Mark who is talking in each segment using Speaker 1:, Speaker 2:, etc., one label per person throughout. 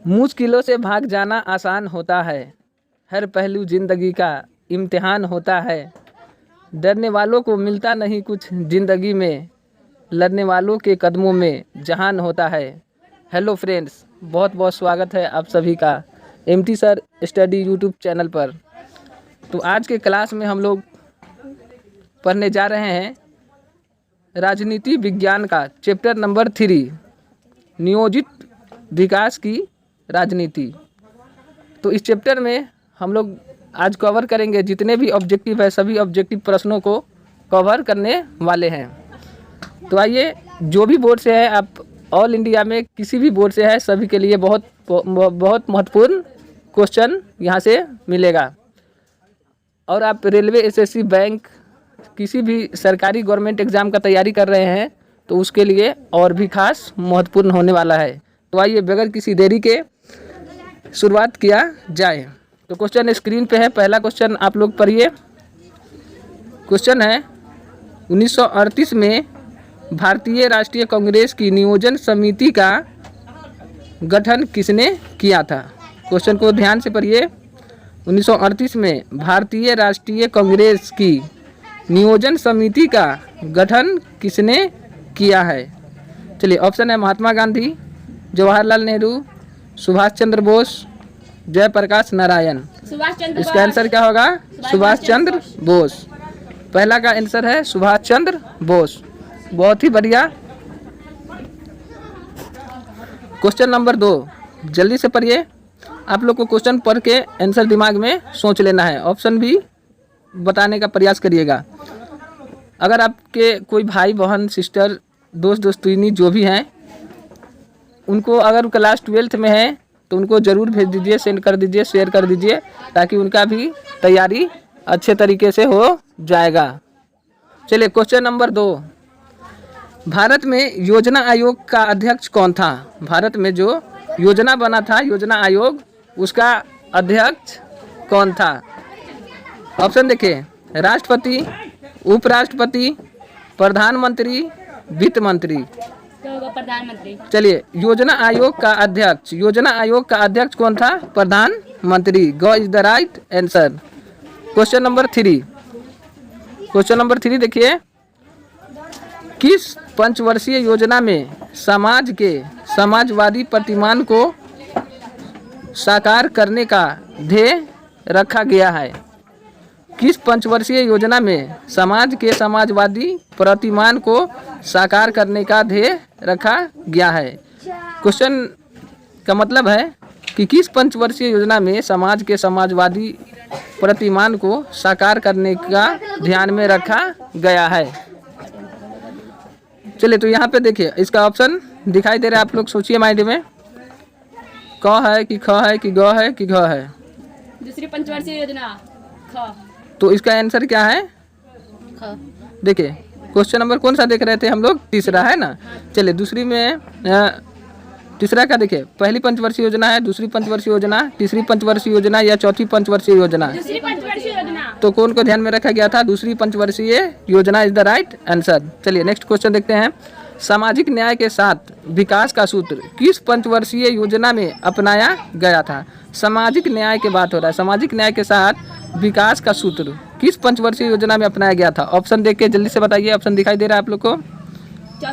Speaker 1: मुश्किलों से भाग जाना आसान होता है, हर पहलू ज़िंदगी का इम्तिहान होता है। डरने वालों को मिलता नहीं कुछ ज़िंदगी में, लड़ने वालों के कदमों में जहान होता है। हेलो फ्रेंड्स, बहुत बहुत स्वागत है आप सभी का MT sir study YouTube channel पर। तो आज के क्लास में हम लोग पढ़ने जा रहे हैं राजनीति विज्ञान का चैप्टर नंबर 3, नियोजित विकास की राजनीति। तो इस चैप्टर में हम लोग आज कवर करेंगे जितने भी ऑब्जेक्टिव है, सभी ऑब्जेक्टिव प्रश्नों को कवर करने वाले हैं। तो आइए, जो भी बोर्ड से है, आप ऑल इंडिया में किसी भी बोर्ड से है, सभी के लिए बहुत महत्वपूर्ण क्वेश्चन यहाँ से मिलेगा। और आप रेलवे, एसएससी, बैंक, किसी भी सरकारी गवर्नमेंट एग्ज़ाम का तैयारी कर रहे हैं तो उसके लिए और भी खास महत्वपूर्ण होने वाला है। तो आइए, बगैर किसी देरी के शुरुआत किया जाए। तो क्वेश्चन स्क्रीन पे है, पहला क्वेश्चन आप लोग पढ़िए। क्वेश्चन है 1938 में भारतीय राष्ट्रीय कांग्रेस की नियोजन समिति का गठन किसने किया था? क्वेश्चन को ध्यान से पढ़िए। 1938 में भारतीय राष्ट्रीय कांग्रेस की नियोजन समिति का गठन किसने किया है? चलिए, ऑप्शन है महात्मा गांधी, जवाहरलाल नेहरू, सुभाष चंद्र बोस, जयप्रकाश नारायण। इसका आंसर क्या होगा? सुभाष चंद्र बोस। पहला का आंसर है सुभाष चंद्र बोस। बहुत ही बढ़िया। क्वेश्चन नंबर 2, जल्दी से पढ़िए। आप लोग को क्वेश्चन पढ़ के आंसर दिमाग में सोच लेना है, ऑप्शन भी बताने का प्रयास करिएगा। अगर आपके कोई भाई बहन, सिस्टर, दोस्त दोस्तिनी जो भी हैं, उनको अगर क्लास 12th में है तो उनको ज़रूर भेज दीजिए, सेंड कर दीजिए, शेयर कर दीजिए, ताकि उनका भी तैयारी अच्छे तरीके से हो जाएगा। चलिए, क्वेश्चन नंबर 2, भारत में योजना आयोग का अध्यक्ष कौन था? भारत में जो योजना बना था, योजना आयोग, उसका अध्यक्ष कौन था? ऑप्शन देखिए, राष्ट्रपति, उपराष्ट्रपति, प्रधानमंत्री, वित्त मंत्री। प्रधानमंत्री। चलिए, योजना आयोग का अध्यक्ष कौन था? प्रधानमंत्री। Go is the right answer. Question number 3 देखिए, किस पंचवर्षीय योजना में समाज के समाजवादी प्रतिमान को साकार करने का ध्येय रखा गया है? किस पंचवर्षीय योजना में समाज के समाजवादी प्रतिमान को साकार करने का ध्येय रखा गया है? क्वेश्चन का मतलब है कि किस पंचवर्षीय योजना में समाज के समाजवादी प्रतिमान को साकार करने का ध्यान में रखा गया है? चलिए, तो यहाँ पे देखिए, इसका ऑप्शन दिखाई दे रहा है, आप लोग सोचिए माइंड में। क है कि ख है कि ग है कि घ है?
Speaker 2: दूसरी पंचवर्षीय योजना ख। तो
Speaker 1: इसका आंसर क्या है?
Speaker 2: ख।
Speaker 1: देखिए, क्वेश्चन नंबर कौन सा देख रहे थे हम लोग? तीसरा है ना। चलिए, दूसरी में तीसरा का देखिए, पहली पंचवर्षीय योजना है, दूसरी पंचवर्षीय योजना, तीसरी पंचवर्षीय योजना या चौथी पंचवर्षीय योजना?
Speaker 2: दूसरी पंचवर्षीय योजना।
Speaker 1: तो कौन को ध्यान में रखा गया था? दूसरी पंचवर्षीय योजना इज द राइट आंसर। चलिए, नेक्स्ट क्वेश्चन देखते हैं। सामाजिक न्याय के साथ विकास का सूत्र किस पंचवर्षीय योजना में अपनाया गया था? सामाजिक न्याय की बात हो रहा है। सामाजिक न्याय के साथ विकास का सूत्र किस पंचवर्षीय योजना में अपनाया गया था? ऑप्शन देख के जल्दी से बताइए। ऑप्शन दिखाई दे रहा है आप लोग को?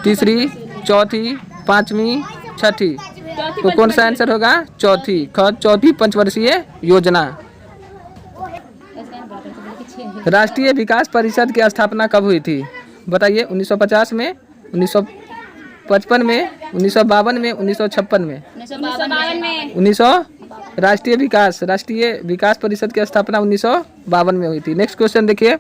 Speaker 1: तीसरी, चौथी, पांचवी, छठी। तो कौन सा आंसर होगा? चौथी। चौथी पंचवर्षीय योजना। राष्ट्रीय विकास परिषद की स्थापना कब हुई थी? बताइए। 1950 में, 1955 में, 1952 में, 1956 में? 1952 राष्ट्रीय विकास परिषद की स्थापना 1952 में हुई थी। नेक्स्ट क्वेश्चन देखिए,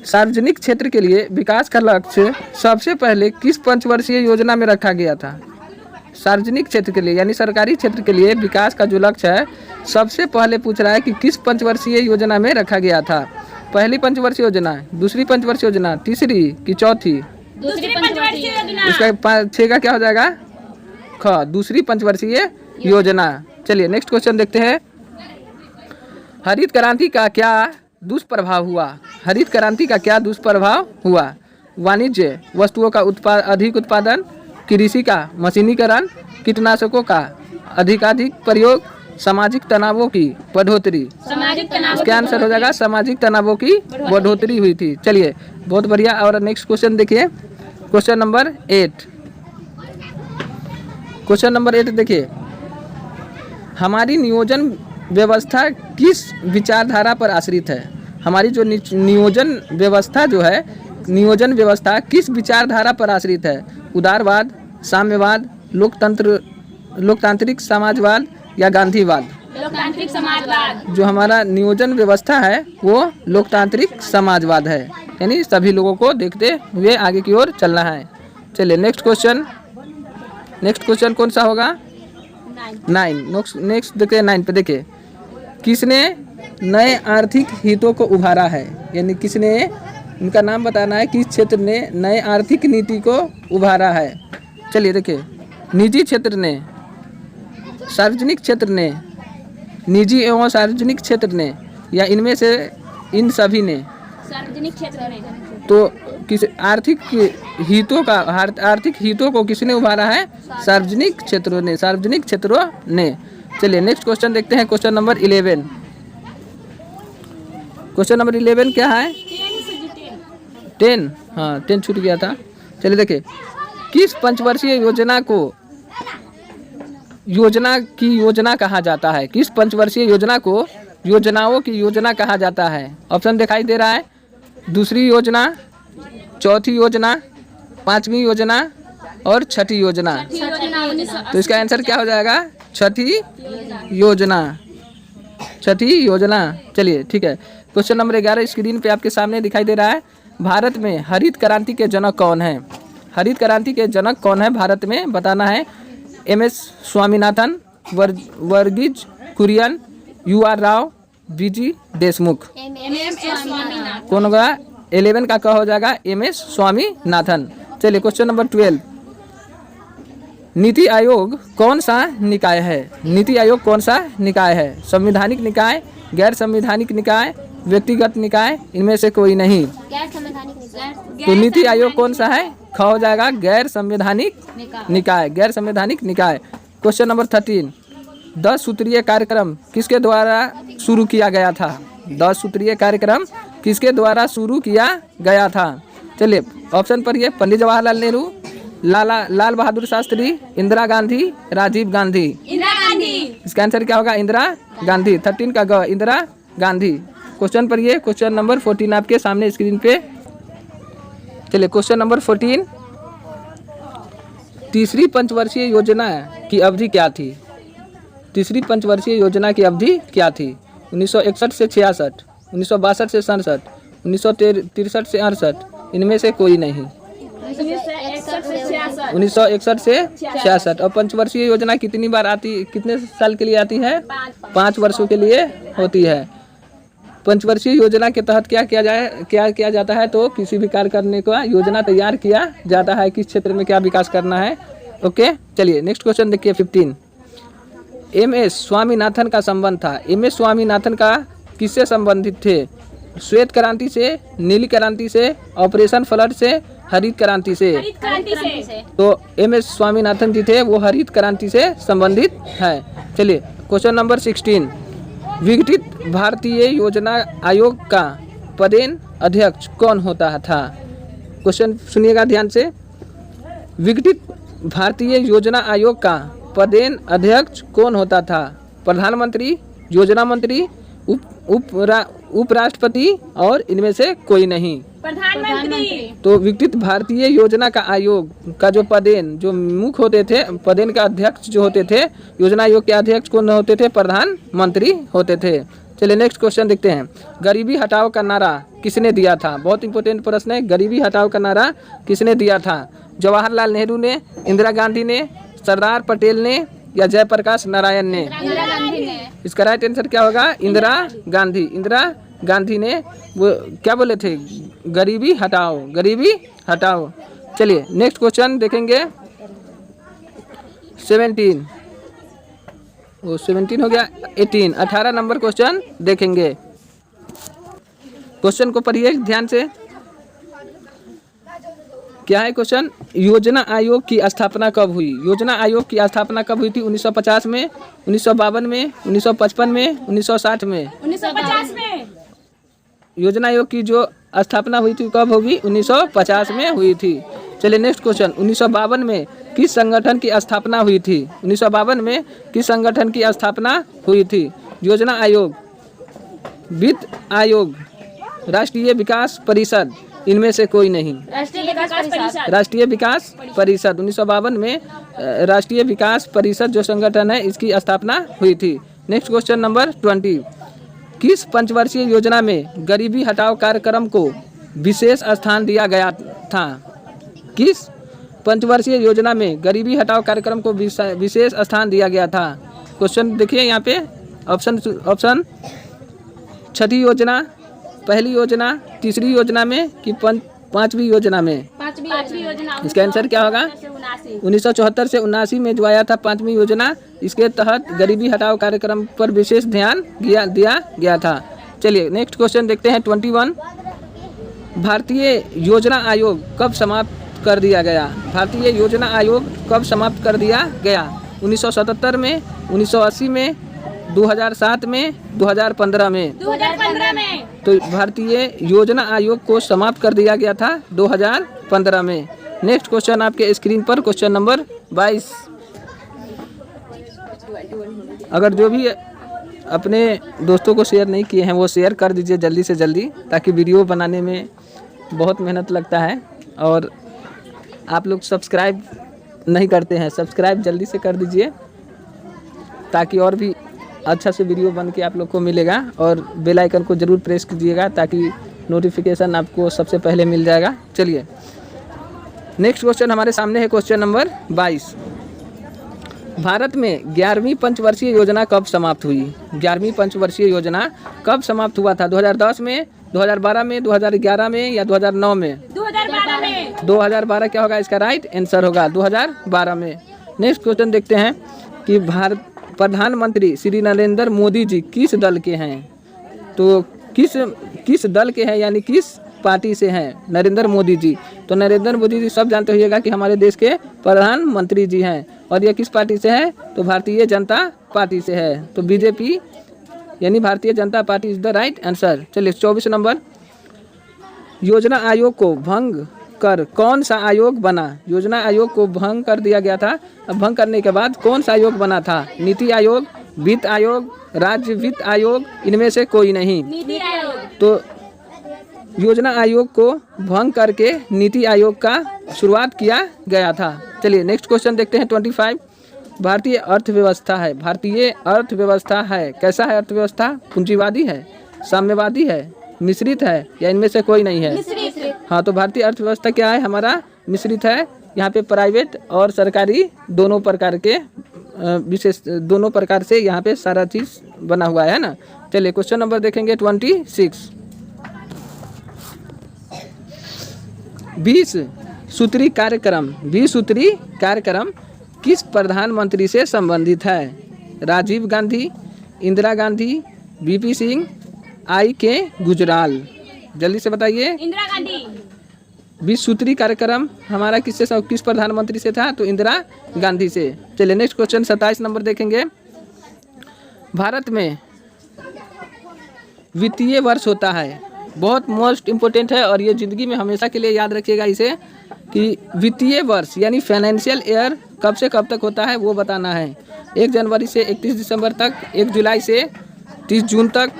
Speaker 1: सार्वजनिक क्षेत्र के लिए विकास का लक्ष्य सबसे पहले किस पंचवर्षीय योजना में रखा गया था? सार्वजनिक क्षेत्र के लिए यानी सरकारी क्षेत्र के लिए विकास का जो लक्ष्य है, सबसे पहले पूछ रहा है कि किस पंचवर्षीय योजना में रखा गया था? पहली पंचवर्षीय योजना, दूसरी पंचवर्षीय योजना, तीसरी कि चौथी?
Speaker 2: दूसरी पंचवर्षीय योजना।
Speaker 1: इसका 6 का क्या हो जाएगा? ख, दूसरी पंचवर्षीय योजना। चलिए, नेक्स्ट क्वेश्चन देखते हैं। हरित क्रांति का क्या दुष्प्रभाव हुआ? हरित क्रांति का क्या दुष्प्रभाव हुआ? वाणिज्य वस्तुओं का अधिक उत्पादन, कृषि का मशीनीकरण, कीटनाशकों का अधिकाधिक प्रयोग सामाजिक तनावों की बढ़ोतरी।
Speaker 2: सामाजिक तनाव
Speaker 1: इसका आंसर हो जाएगा सामाजिक तनावों की बढ़ोतरी हुई थी। चलिए बहुत बढ़िया। और नेक्स्ट क्वेश्चन देखिए, क्वेश्चन नंबर 8। क्वेश्चन नंबर 8 देखिए, हमारी नियोजन व्यवस्था किस विचारधारा पर आश्रित है? हमारी जो नियोजन व्यवस्था जो है, नियोजन व्यवस्था किस विचारधारा पर आश्रित है? उदारवाद, साम्यवाद, लोकतांत्रिक समाजवाद या गांधीवाद?
Speaker 2: लोकतांत्रिक समाजवाद।
Speaker 1: जो हमारा नियोजन व्यवस्था है वो लोकतांत्रिक समाजवाद है, यानी सभी लोगों को देखते हुए आगे की ओर चलना है। चलिए नेक्स्ट क्वेश्चन, नेक्स्ट क्वेश्चन कौन सा होगा? 9। नेक्स्ट देखते हैं 9 पे। देखिए, किसने नए आर्थिक हितों को उभारा है? यानी किसने, उनका नाम बताना है, किस क्षेत्र ने नए आर्थिक नीति को उभारा है? चलिए देखिए, निजी क्षेत्र ने, सार्वजनिक क्षेत्र ने, निजी एवं सार्वजनिक क्षेत्र ने, या इनमें से इन सभी ने?
Speaker 2: सार्वजनिक क्षेत्र में।
Speaker 1: तो किस आर्थिक हितों का, आर्थिक हितों को किसने उभारा है? सार्वजनिक क्षेत्रों ने, सार्वजनिक क्षेत्रों ने। चलिए नेक्स्ट क्वेश्चन देखते हैं, क्वेश्चन नंबर 11। क्वेश्चन नंबर 11 क्या है? 10। हाँ 10 छूट गया था। चलिए देखिए, किस पंचवर्षीय योजना को योजना कहा जाता है? किस पंचवर्षीय योजना को योजनाओं की योजना कहा जाता है? ऑप्शन दिखाई दे रहा है, दूसरी योजना, चौथी योजना, पांचवी योजना और छठी योजना। तो इसका आंसर क्या हो जाएगा? छठी योजना, छठी योजना। चलिए ठीक है। क्वेश्चन नंबर 11 स्क्रीन पे आपके सामने दिखाई दे रहा है। भारत में हरित क्रांति के जनक कौन है? हरित क्रांति के जनक कौन है भारत में, बताना है। MS Swaminathan, Verghese Kurien, UR Rao, BG Deshmukh. कौन होगा? 11 का क्या हो जाएगा? MS स्वामीनाथन। चलिए क्वेश्चन नंबर 12, नीति आयोग कौन सा निकाय है? नीति आयोग कौन सा निकाय है? संवैधानिक निकाय, गैर संवैधानिक निकाय, व्यक्तिगत निकाय, इनमें से कोई नहीं।
Speaker 2: गैर संवैधानिक निकाय।
Speaker 1: तो नीति आयोग कौन सा है? ख हो जाएगा गैर संवैधानिक निकाय, गैर संवैधानिक निकाय। क्वेश्चन नंबर 13, 10 सूत्रीय कार्यक्रम किसके द्वारा शुरू किया गया था? 10 सूत्रीय कार्यक्रम किसके द्वारा शुरू किया गया था? चलिए ऑप्शन पर ये, पंडित जवाहरलाल नेहरू, लाल बहादुर शास्त्री, इंदिरा गांधी, राजीव गांधी।
Speaker 2: इंदिरा गांधी।
Speaker 1: इसका आंसर क्या होगा? इंदिरा गांधी। 13 का ग, इंदिरा गांधी। क्वेश्चन पर ये, क्वेश्चन नंबर 14 आपके सामने स्क्रीन पे। चलिए क्वेश्चन नंबर 14, तीसरी पंचवर्षीय योजना की अवधि क्या थी? तीसरी पंचवर्षीय योजना की अवधि क्या थी? 1961 से 66, 1962 से 67, 1963 से 68, इनमें से कोई नहीं। 1961 से 66। और पंचवर्षीय योजना कितनी बार आती, कितने साल के लिए आती है? 5 वर्षों के लिए होती है। पंचवर्षीय योजना के तहत क्या किया जाता है? तो किसी भी कार्य करने का योजना तैयार किया जाता है, किस क्षेत्र में क्या विकास करना है। ओके चलिए नेक्स्ट क्वेश्चन देखिए 15, MS स्वामीनाथन का संबंध था। MS स्वामीनाथन का किससे संबंधित थे? श्वेत क्रांति से, नीली क्रांति से, ऑपरेशन फ्लड से, हरित क्रांति से।
Speaker 2: हरित क्रांति से।
Speaker 1: तो MS स्वामीनाथन जी थे वो हरित क्रांति से संबंधित है। चलिए क्वेश्चन नंबर 16, विघटित भारतीय योजना आयोग का पदेन अध्यक्ष कौन होता था? क्वेश्चन सुनिएगा ध्यान से। विघटित भारतीय योजना आयोग का पदेन अध्यक्ष कौन होता था? प्रधानमंत्री, योजना मंत्री, उपराष्ट्रपति और इनमें से कोई नहीं।
Speaker 2: प्रधानमंत्री।
Speaker 1: तो विघटित भारतीय योजना का आयोग का जो पदेन, जो मुख्य होते थे, पदेन का अध्यक्ष जो होते थे, योजना आयोग के अध्यक्ष कौन होते थे? प्रधानमंत्री होते थे। चलिए नेक्स्ट क्वेश्चन देखते हैं, गरीबी हटाओ का नारा किसने दिया था? बहुत इंपॉर्टेंट प्रश्न है, गरीबी हटाओ का नारा किसने दिया था? जवाहरलाल नेहरू ने, इंदिरा गांधी ने, सरदार पटेल ने या जयप्रकाश नारायण ने?
Speaker 2: इंदिरा गांधी ने।
Speaker 1: इसका राइट आंसर क्या होगा? इंदिरा गांधी। इंदिरा गांधी ने वो क्या बोले थे? गरीबी हटाओ, गरीबी हटाओ। चलिए नेक्स्ट क्वेश्चन देखेंगे 17, वो 17 हो गया, 18 नंबर क्वेश्चन देखेंगे। क्वेश्चन को पढ़िए ध्यान से। क्या है क्वेश्चन, योजना आयोग की स्थापना कब हुई? योजना आयोग की स्थापना कब हुई थी? 1950 में, 1952 में, 1955 में, 1960 में?
Speaker 2: 1950 में।
Speaker 1: योजना आयोग की जो स्थापना हुई थी कब होगी? 1950 में हुई थी। चलिए नेक्स्ट क्वेश्चन, 1952 में किस संगठन की स्थापना हुई थी? 1952 में किस संगठन की स्थापना हुई थी? योजना आयोग, वित्त आयोग, राष्ट्रीय विकास परिषद, इनमें से कोई नहीं।
Speaker 2: राष्ट्रीय विकास परिषद।
Speaker 1: राष्ट्रीय विकास परिषद 1952 में राष्ट्रीय विकास परिषद जो संगठन है इसकी स्थापना हुई थी। नेक्स्ट क्वेश्चन नंबर 20, किस पंचवर्षीय योजना में गरीबी हटाओ कार्यक्रम को विशेष स्थान दिया गया था? किस पंचवर्षीय योजना में गरीबी हटाओ कार्यक्रम को विशेष स्थान दिया गया था? क्वेश्चन देखिए यहाँ पे, ऑप्शन छठी योजना, पहली योजना, तीसरी योजना में कि पांचवी योजना में?
Speaker 2: पांचवी योजना।
Speaker 1: इसका आंसर क्या होगा? 1974 से 79 में जो आया था पांचवी योजना, इसके तहत गरीबी हटाओ कार्यक्रम पर विशेष ध्यान दिया गया था। चलिए नेक्स्ट क्वेश्चन देखते हैं 21, भारतीय योजना आयोग कब समाप्त कर दिया गया? भारतीय योजना आयोग कब समाप्त कर दिया गया? 1977 में, 1980 में, 2007 में, 2015 में?
Speaker 2: 2015 में।
Speaker 1: तो भारतीय योजना आयोग को समाप्त कर दिया गया था 2015 में। नेक्स्ट क्वेश्चन आपके स्क्रीन पर, क्वेश्चन नंबर 22। अगर जो भी अपने दोस्तों को शेयर नहीं किए हैं वो शेयर कर दीजिए जल्दी से जल्दी, ताकि वीडियो बनाने में बहुत मेहनत लगता है। और आप लोग सब्सक्राइब नहीं करते हैं, सब्सक्राइब जल्दी से कर दीजिए ताकि और भी अच्छा से वीडियो बन के आप लोग को मिलेगा। और बेल आइकन को ज़रूर प्रेस कीजिएगा ताकि नोटिफिकेशन आपको सबसे पहले मिल जाएगा। चलिए नेक्स्ट क्वेश्चन हमारे सामने है, क्वेश्चन नंबर 22, भारत में 11वीं पंचवर्षीय योजना कब समाप्त हुई? 11वीं पंचवर्षीय योजना कब समाप्त हुआ था? 2010 में, 2012 में, 2011 में या 2009 में?
Speaker 2: 2012 में।
Speaker 1: 2012 क्या होगा इसका राइट आंसर होगा 2012 में। नेक्स्ट क्वेश्चन देखते हैं कि भारत प्रधानमंत्री श्री नरेंद्र मोदी जी किस दल के हैं? तो किस दल के हैं, यानी किस पार्टी से हैं नरेंद्र मोदी जी? तो नरेंद्र मोदी जी सब जानते होइएगा कि हमारे देश के प्रधानमंत्री जी हैं। और ये किस पार्टी से है? तो भारतीय जनता पार्टी से है। तो बीजेपी यानी Bharatiya Janata party is the right answer. चलिए 24 नंबर, योजना आयोग को भंग कर कौन सा आयोग बना? योजना आयोग को भंग कर दिया गया था, अब भंग करने के बाद कौन सा आयोग बना था? नीति आयोग, वित्त आयोग, राज्य वित्त आयोग, इनमें से कोई नहीं।
Speaker 2: नीति आयोग।
Speaker 1: तो योजना आयोग को भंग करके नीति आयोग का शुरुआत किया गया था। चलिए नेक्स्ट क्वेश्चन देखते हैं 25, भारतीय अर्थव्यवस्था है, भारतीय अर्थव्यवस्था है, कैसा है अर्थव्यवस्था? पूंजीवादी है, साम्यवादी है, मिश्रित है या इनमें से कोई नहीं है?
Speaker 2: मिश्रित।
Speaker 1: हाँ, तो भारतीय अर्थव्यवस्था क्या है हमारा? मिश्रित है। यहाँ पे प्राइवेट और सरकारी दोनों प्रकार के विशेष दोनों प्रकार से यहाँ पे सारा चीज़ बना हुआ है ना। चलिए क्वेश्चन नंबर देखेंगे 26, 20 सूत्री कार्यक्रम किस प्रधानमंत्री से संबंधित है? राजीव गांधी, इंदिरा गांधी, वीपी सिंह, आई.के. गुजराल? जल्दी से बताइए।
Speaker 2: इंदिरा गांधी।
Speaker 1: 20 सूत्री कार्यक्रम हमारा किस प्रधानमंत्री से था? तो इंदिरा गांधी से। चलिए नेक्स्ट क्वेश्चन 27 नंबर देखेंगे, भारत में वित्तीय वर्ष होता है, बहुत मोस्ट इम्पोर्टेंट है और ये ज़िंदगी में हमेशा के लिए याद रखिएगा इसे, कि वित्तीय वर्ष यानी फाइनेंशियल ईयर कब से कब तक होता है वो बताना है। 1 जनवरी से 31 दिसंबर तक, 1 जुलाई से 30 जून तक,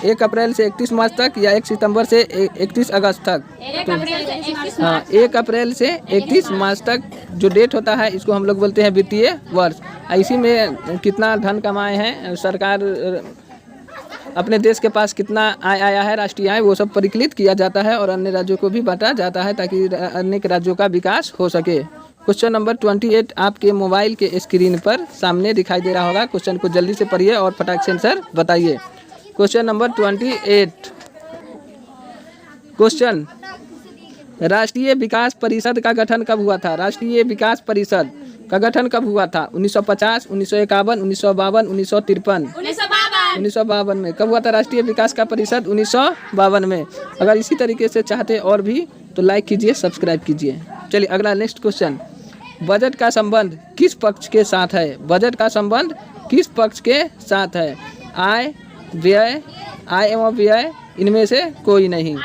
Speaker 1: 1 अप्रैल से 31 मार्च तक या 1 सितंबर से 31 अगस्त तक? हाँ, 1 अप्रैल से 31 मार्च तक जो डेट होता है इसको हम लोग बोलते हैं वित्तीय वर्ष। इसी में कितना धन कमाए हैं सरकार, अपने देश के पास कितना आय आया है, राष्ट्रीय आय, वो सब परिकलित किया जाता है और अन्य राज्यों को भी बांटा जाता है ताकि अन्य राज्यों का विकास हो सके। क्वेश्चन नंबर 28 आपके मोबाइल के स्क्रीन पर सामने दिखाई दे रहा होगा। क्वेश्चन को जल्दी से पढ़िए और फटाक से आंसर बताइए। क्वेश्चन नंबर 28, क्वेश्चन, राष्ट्रीय विकास परिषद का गठन कब हुआ था? राष्ट्रीय विकास परिषद का गठन कब हुआ था? 1950, 1951, 1952, 1953? 1952 में। कब हुआ था राष्ट्रीय विकास का परिषद? 1952 में। अगर इसी तरीके से चाहते और भी तो लाइक कीजिए, सब्सक्राइब कीजिए। चलिए अगला नेक्स्ट क्वेश्चन, बजट का संबंध किस पक्ष के साथ है? बजट का संबंध किस पक्ष के साथ है? आय, व्यय, आय एवं व्यय, इनमें से कोई नहीं।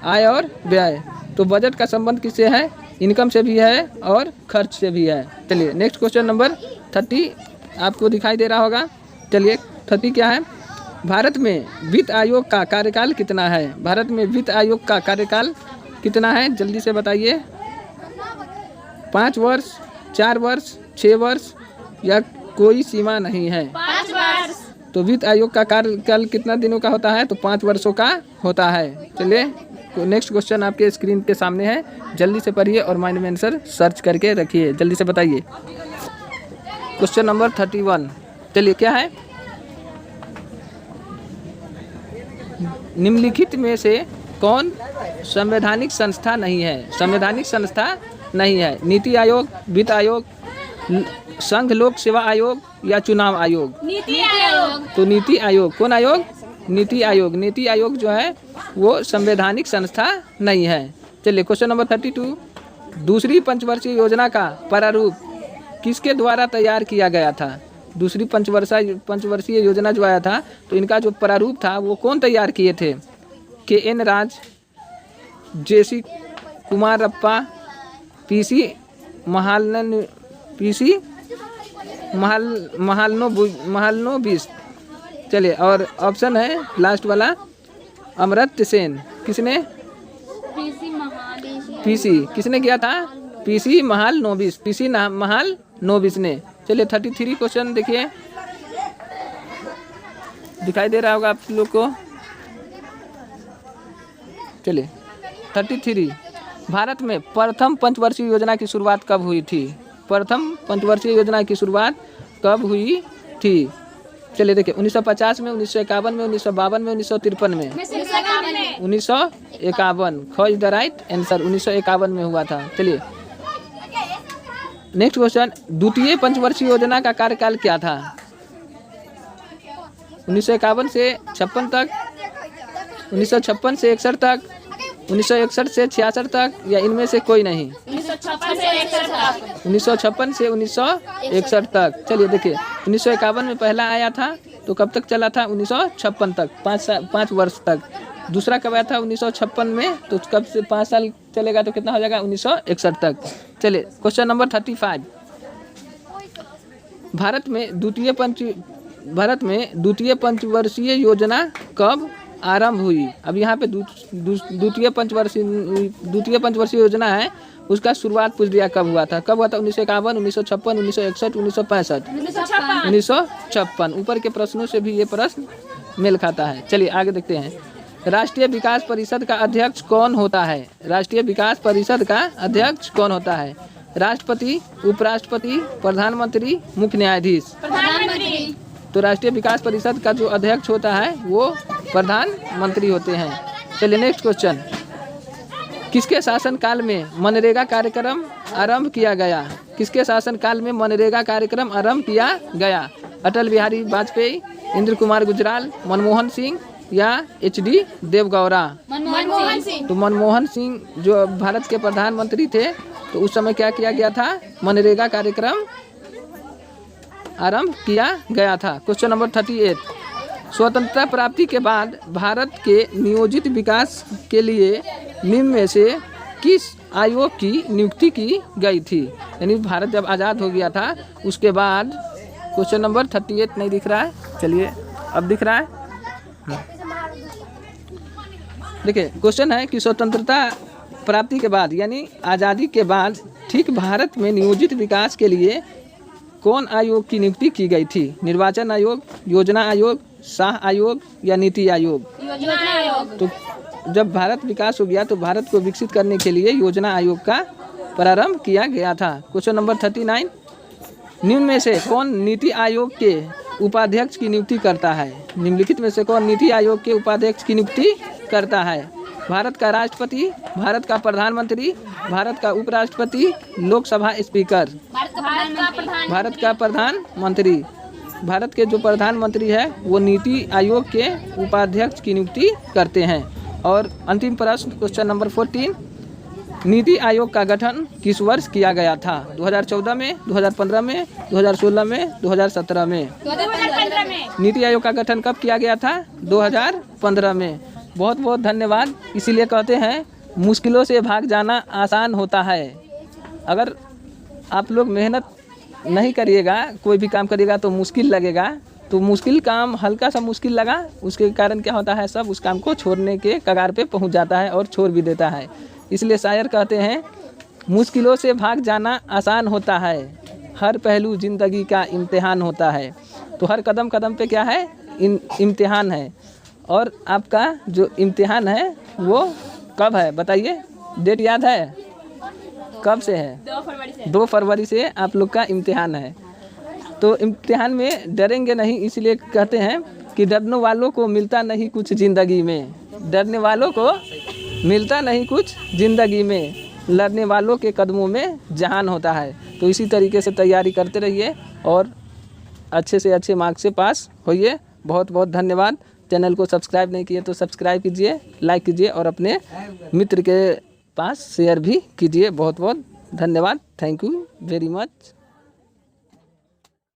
Speaker 1: आय और व्यय। तो बजट का संबंध किससे है? इनकम से भी है और खर्च से भी है। चलिए नेक्स्ट क्वेश्चन नंबर 30 आपको दिखाई दे रहा होगा। चलिए 30 क्या है? भारत में वित्त आयोग का कार्यकाल कितना है? भारत में वित्त आयोग का कार्यकाल कितना है? जल्दी से बताइए। 5 वर्ष, 4 वर्ष, 6 वर्ष या कोई सीमा नहीं है?
Speaker 2: 5 वर्ष।
Speaker 1: तो वित्त आयोग का कार्यकाल कितना दिनों का होता है? तो 5 वर्षों का होता है। चलिए नेक्स्ट क्वेश्चन आपके स्क्रीन के सामने है, जल्दी से पढ़िए और माइंड में आंसर सर्च करके रखिए। जल्दी से बताइए। Question number 31। चलिए क्या है? निम्नलिखित में से कौन संवैधानिक संस्था नहीं है? संवैधानिक संस्था नहीं है। नीति आयोग, वित्त आयोग, संघ लोक सेवा आयोग या चुनाव आयोग?
Speaker 2: नीति आयोग।
Speaker 1: तो नीति आयोग। कौन आयोग? नीति आयोग। नीति आयोग जो है वो संवैधानिक संस्था नहीं है। चलिए क्वेश्चन नंबर 32, दूसरी पंचवर्षीय योजना का प्रारूप किसके द्वारा तैयार किया गया था? दूसरी पंचवर्षीय योजना जो आया था तो इनका जो प्रारूप था वो कौन तैयार किए थे? KN राज, JC कुमारप्पा, PC महालनोबिस। चलिए और ऑप्शन है लास्ट वाला अमर्त्य सेन। किसने? PC किसने किया था? PC महालनोबिस। PC महालनोबिस ने। चलिए 33 क्वेश्चन देखिए, दिखाई दे रहा होगा आप लोग को। चलिए 33, भारत में प्रथम पंचवर्षीय योजना की शुरुआत कब हुई थी? प्रथम पंचवर्षीय योजना की शुरुआत कब हुई थी? चलिए देखिए 1950 में, 1951 में, 1952 में, 1953 में। 1951 ख इज द राइट आंसर। 1951 में हुआ था। चलिए नेक्स्ट क्वेश्चन, द्वितीय पंचवर्षीय योजना का कार्यकाल क्या था? 1951 से 56 तक, 1956 से 61 तक, 1961 से 66 तक या इनमें से कोई नहीं?
Speaker 2: 1956 से 61 तक।
Speaker 1: 1956 से 1961 तक। चलिए देखिए 1951 में पहला आया था तो कब तक चला था? 1956 तक, 5 वर्ष तक। दूसरा कब आया था? 1956 में, तो कब से 5 साल चलेगा तो कितना हो जाएगा? 1961 तक। चलिए क्वेश्चन नंबर 35, भारत में द्वितीय पंचवर्षीय योजना कब आरंभ हुई? अब यहाँ पे द्वितीय पंचवर्षीय योजना है, उसका शुरुआत पूछ दिया कब हुआ था? कब हुआ था? 1951, 1956, 1961, 1965? 1956। ऊपर के प्रश्नों से भी ये प्रश्न मेल खाता है। चलिए आगे देखते हैं। राष्ट्रीय विकास परिषद का अध्यक्ष कौन होता है? राष्ट्रीय विकास परिषद का अध्यक्ष कौन होता है? राष्ट्रपति, उपराष्ट्रपति, प्रधानमंत्री, मुख्य न्यायाधीश?
Speaker 2: प्रधानमंत्री।
Speaker 1: तो राष्ट्रीय विकास परिषद का जो अध्यक्ष होता है वो प्रधानमंत्री होते हैं। चलिए नेक्स्ट क्वेश्चन, किसके शासनकाल में मनरेगा कार्यक्रम आरंभ किया गया? किसके शासनकाल में मनरेगा कार्यक्रम आरंभ किया गया? अटल बिहारी वाजपेयी, इंद्र कुमार गुजराल, मनमोहन सिंह या HD देवगौड़ा?
Speaker 2: मनमोहन सिंह।
Speaker 1: तो मनमोहन सिंह जो भारत के प्रधानमंत्री थे तो उस समय क्या किया गया था? मनरेगा कार्यक्रम आरंभ किया गया था। क्वेश्चन नंबर 38, स्वतंत्रता प्राप्ति के बाद भारत के नियोजित विकास के लिए निम्न में से किस आयोग की नियुक्ति की गई थी? यानी भारत जब आज़ाद हो गया था उसके बाद। क्वेश्चन नंबर 38 नहीं दिख रहा है, चलिए अब दिख रहा है। देखिए क्वेश्चन है कि स्वतंत्रता प्राप्ति के बाद यानी आज़ादी के बाद ठीक भारत में नियोजित विकास के लिए कौन आयोग की नियुक्ति की गई थी? निर्वाचन आयोग, योजना आयोग, शाह आयोग या नीति आयोग?
Speaker 2: योजना आयोग।
Speaker 1: तो जब भारत विकास हो गया तो भारत को विकसित करने के लिए योजना आयोग का प्रारंभ किया गया था। क्वेश्चन नंबर 39, निम्न में से कौन नीति आयोग के उपाध्यक्ष की नियुक्ति करता है? निम्नलिखित में से कौन नीति आयोग के उपाध्यक्ष की नियुक्ति करता है? भारत का राष्ट्रपति, भारत का प्रधानमंत्री, भारत का उपराष्ट्रपति, लोकसभा स्पीकर? भारत का प्रधानमंत्री। भारत के जो प्रधानमंत्री है वो नीति आयोग के उपाध्यक्ष की नियुक्ति करते हैं। और अंतिम प्रश्न क्वेश्चन नंबर 14, नीति आयोग का गठन किस वर्ष किया गया था? 2014 में, 2015 में, 2016 में, 2017 में?
Speaker 2: 2015 में।
Speaker 1: नीति आयोग का गठन कब किया गया था? 2015 में। बहुत बहुत धन्यवाद। इसीलिए कहते हैं मुश्किलों से भाग जाना आसान होता है। अगर आप लोग मेहनत नहीं करिएगा, कोई भी काम करिएगा तो मुश्किल लगेगा, तो मुश्किल काम हल्का सा मुश्किल लगा, उसके कारण क्या होता है, सब उस काम को छोड़ने के कगार पे पहुंच जाता है और छोड़ भी देता है। इसलिए शायर कहते हैं मुश्किलों से भाग जाना आसान होता है, हर पहलू ज़िंदगी का इम्तिहान होता है। तो हर कदम कदम पे क्या है, इम्तिहान है। और आपका जो इम्तिहान है वो कब है बताइए, डेट याद है? कब से है?
Speaker 2: 2 फरवरी से।
Speaker 1: 2 फरवरी से आप लोग का इम्तिहान है। तो इम्तिहान में डरेंगे नहीं, इसलिए कहते हैं कि डरने वालों को मिलता नहीं कुछ ज़िंदगी में, डरने वालों को मिलता नहीं कुछ ज़िंदगी में, लड़ने वालों के कदमों में जहान होता है। तो इसी तरीके से तैयारी करते रहिए और अच्छे से अच्छे मार्क्स से पास होइए। बहुत बहुत धन्यवाद। चैनल को सब्सक्राइब नहीं किए तो सब्सक्राइब कीजिए, लाइक कीजिए और अपने मित्र के पास शेयर भी कीजिए। बहुत बहुत धन्यवाद। Thank you very much.